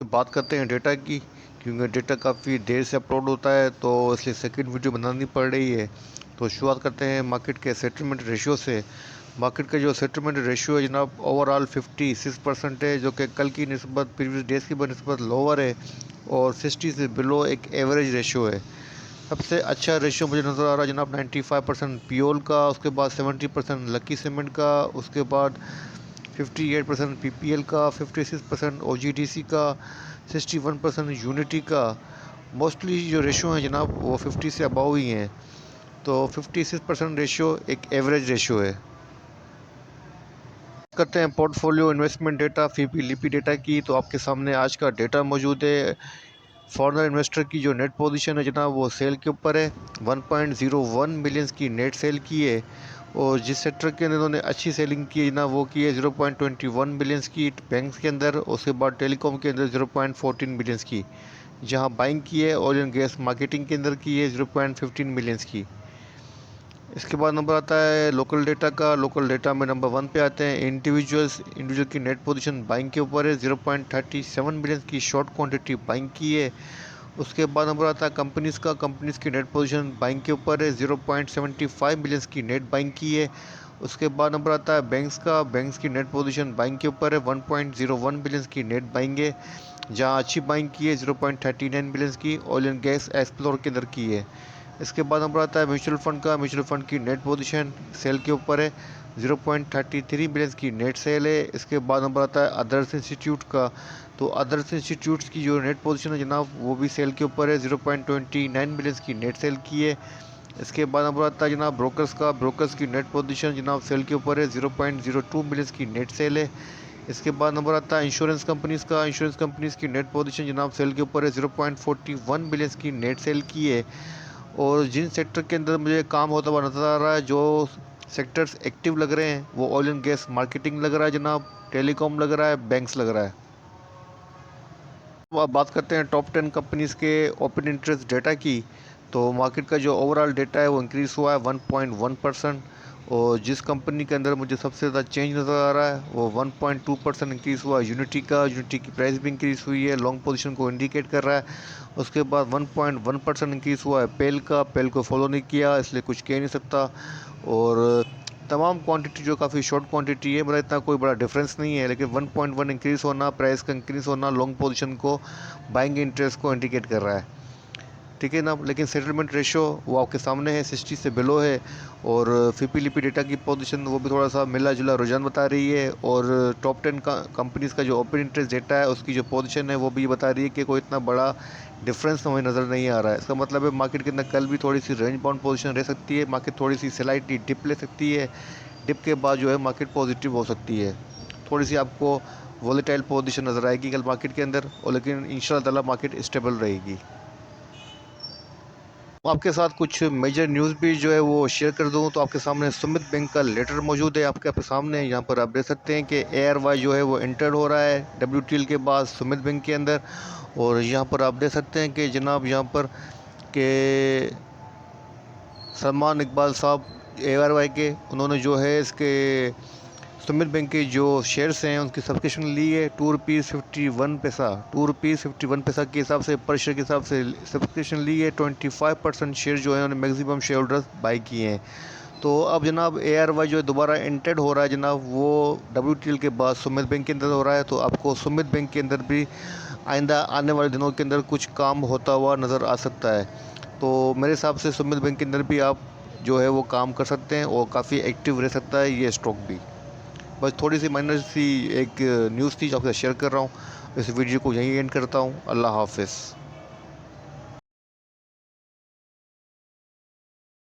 बात करते हैं डेटा की, क्योंकि डेटा काफ़ी देर से अपलोड होता है तो इसलिए सेकंड वीडियो बनानी पड़ रही है। तो शुरुआत करते हैं मार्केट के सेटलमेंट रेशियो से। मार्केट का जो सेटलमेंट रेशियो है जनाब ओवरऑल 56% है, जो कि कल की निस्बत प्रीवियस डेज की बनस्बत लोअर है और 60 से बिलो एक एवरेज रेशियो है। सबसे अच्छा रेशियो मुझे नज़र आ रहा है जनाब 95% पियोल का, उसके बाद 70% लकी सीमेंट का, उसके बाद 58% पीपीएल का, 56% ओजीडीसी का, 61% यूनिटी का। मोस्टली जो रेशो हैं जनाब वो 50 से अबव ही हैं, तो 56% रेशियो एक एवरेज रेशियो है। करते हैं पोर्टफोलियो इन्वेस्टमेंट डेटा फीपी लिपी डेटा की, तो आपके सामने आज का डेटा मौजूद है। फॉरेनर इन्वेस्टर की जो नेट पोजीशन है जनाब वो सेल के ऊपर है, 1.01 मिलियंस की नेट सेल की है। और जिस सेक्टर के अंदर इन्होंने अच्छी सेलिंग की है ना वो की है 0.21 मिलियंस की बैंक्स के अंदर, उसके बाद टेलीकॉम के अंदर 0.14 मिलियंस की। जहां बाइंग की है ऑयल एंड गैस मार्केटिंग के अंदर की है 0.15 मिलियंस की। इसके बाद नंबर आता है लोकल डेटा का। लोकल डेटा में नंबर 1 पे आते हैं इंडिविजुअल की नेट पोजीशन बाइंग के ऊपर है, 0.37 मिलियन की शॉर्ट क्वांटिटी बाइंग की है। उसके बाद नंबर आता है कंपनीज़ का। कंपनीज़ की नेट पोजीशन बाइंग के ऊपर है, 0.75 मिलियंस की नेट बाइंग की है। उसके बाद नंबर आता है बैंक्स का। बैंक्स की नेट पोजीशन बाइंग के ऊपर है, 1.01 बिलियंस की नेट बाइंग है। जहां अच्छी बाइंग की है 0.39 बिलियंस की ऑयल एंड गैस एक्सप्लोर के अंदर की है। इसके बाद नंबर आता है म्यूचुअल फंड का। म्यूचुअल फंड की नेट पोजीशन सेल के ऊपर है, 0.33 बिलियंस की नेट सेल है। इसके बाद नंबर आता है अदर्स इंस्टीट्यूट का। तो अदर्स इंस्टीट्यूट्स की जो नेट पोजीशन है जनाब वो भी सेल के ऊपर है, 0.29 बिलियंस की नेट सेल की है। इसके बाद नंबर आता है जनाब ब्रोकर्स का। ब्रोकर्स की नेट पोजीशन जनाब सेल के ऊपर है, 0.02 बिलियंस की नेट सेल है। इसके बाद नंबर आता है इंश्योरेंस कंपनीज़ का। इंश्योरेंस कंपनीज़ की नेट पोजीशन जनाब सेल के ऊपर है, 0.41 बिलियंस की नेट सेल की है। और जिन सेक्टर के अंदर मुझे काम होता हुआ नज़र आ रहा है, जो सेक्टर्स एक्टिव लग रहे हैं वो ऑयल एंड गैस मार्केटिंग लग रहा है जनाब, टेलीकॉम लग रहा है, बैंक्स लग रहा है। तो अब बात करते हैं टॉप 10 कंपनीज़ के ओपन इंटरेस्ट डेटा की। तो मार्केट का जो ओवरऑल डेटा है वो इंक्रीज़ हुआ है 1.1%। और जिस कंपनी के अंदर मुझे सबसे ज़्यादा चेंज नज़र आ रहा है वो 1.2% इंक्रीज़ हुआ है यूनिटी का। यूनिटी की प्राइस भी इंक्रीज़ हुई है, लॉन्ग पोजीशन को इंडिकेट कर रहा है। उसके बाद 1.1% इंक्रीज़ हुआ है पेल का। पेल को फॉलो नहीं किया इसलिए कुछ कह नहीं सकता। और तमाम क्वांटिटी जो काफ़ी शॉर्ट क्वांटिटी है, मतलब इतना कोई बड़ा डिफरेंस नहीं है, लेकिन 1.1 इंक्रीज़ होना, प्राइस का इंक्रीज़ होना लॉन्ग पोजीशन को बाइंग इंटरेस्ट को इंडिकेट कर रहा है। ठीक है ना। लेकिन सेटलमेंट रेशो वो आपके सामने है, 60 से बिलो है। और फीपी लिपी डेटा की पोजीशन वो भी थोड़ा सा मिला जुला रुझान बता रही है। और टॉप 10 का कंपनीज़ का जो ओपन इंटरेस्ट डेटा है उसकी जो पोजीशन है वो भी बता रही है कि कोई इतना बड़ा डिफरेंस हमें नज़र नहीं आ रहा है। इसका मतलब है मार्केट के अंदर कल भी थोड़ी सी रेंज बाउंड पोजीशन रह सकती है, मार्केट थोड़ी सी स्लाइटली डिप ले सकती है। डिप के बाद जो है मार्केट पॉजिटिव हो सकती है। थोड़ी सी आपको वॉलेटाइल पोजीशन नज़र आएगी कल मार्केट के अंदर, और लेकिन इंशाल्लाह ताला मार्केट स्टेबल रहेगी। आपके साथ कुछ मेजर न्यूज़ भी जो है वो शेयर कर दूं, तो आपके सामने सुमित बैंक का लेटर मौजूद है आपके सामने। यहाँ पर आप देख सकते हैं कि ARY जो है वो एंटर हो रहा है WTL के बाद सुमित बैंक के अंदर। और यहाँ पर आप देख सकते हैं कि जनाब यहाँ पर के सलमान इकबाल साहब ARY के, उन्होंने जो है इसके सुमित बैंक के जो शेयर्स हैं उनकी सब्सक्रिप्शन ली है ₹2.51। ₹2.51 के हिसाब से पर शेयर के हिसाब से सब्सक्रिप्शन ली है। 25% शेयर जो है उन्होंने मैक्सिमम शेयर होल्डर्स बाई किए हैं। तो अब जनाब ARY जो है दोबारा एंटर्ड हो रहा है जनाब, वो WTL के बाद सुमित बैंक के अंदर हो रहा है। तो आपको सुमित बैंक के अंदर भी आइंदा आने वाले दिनों के अंदर कुछ काम होता हुआ नज़र आ सकता है। तो मेरे हिसाब से सुमित बैंक के अंदर भी आप जो है वो काम कर सकते हैं और काफ़ी एक्टिव रह सकता है ये स्टॉक भी। बस थोड़ी सी माइनर सी एक न्यूज़ थी जो आपके साथ शेयर कर रहा हूँ। इस वीडियो को यहीं एंड करता हूँ। अल्लाह हाफ़िज़।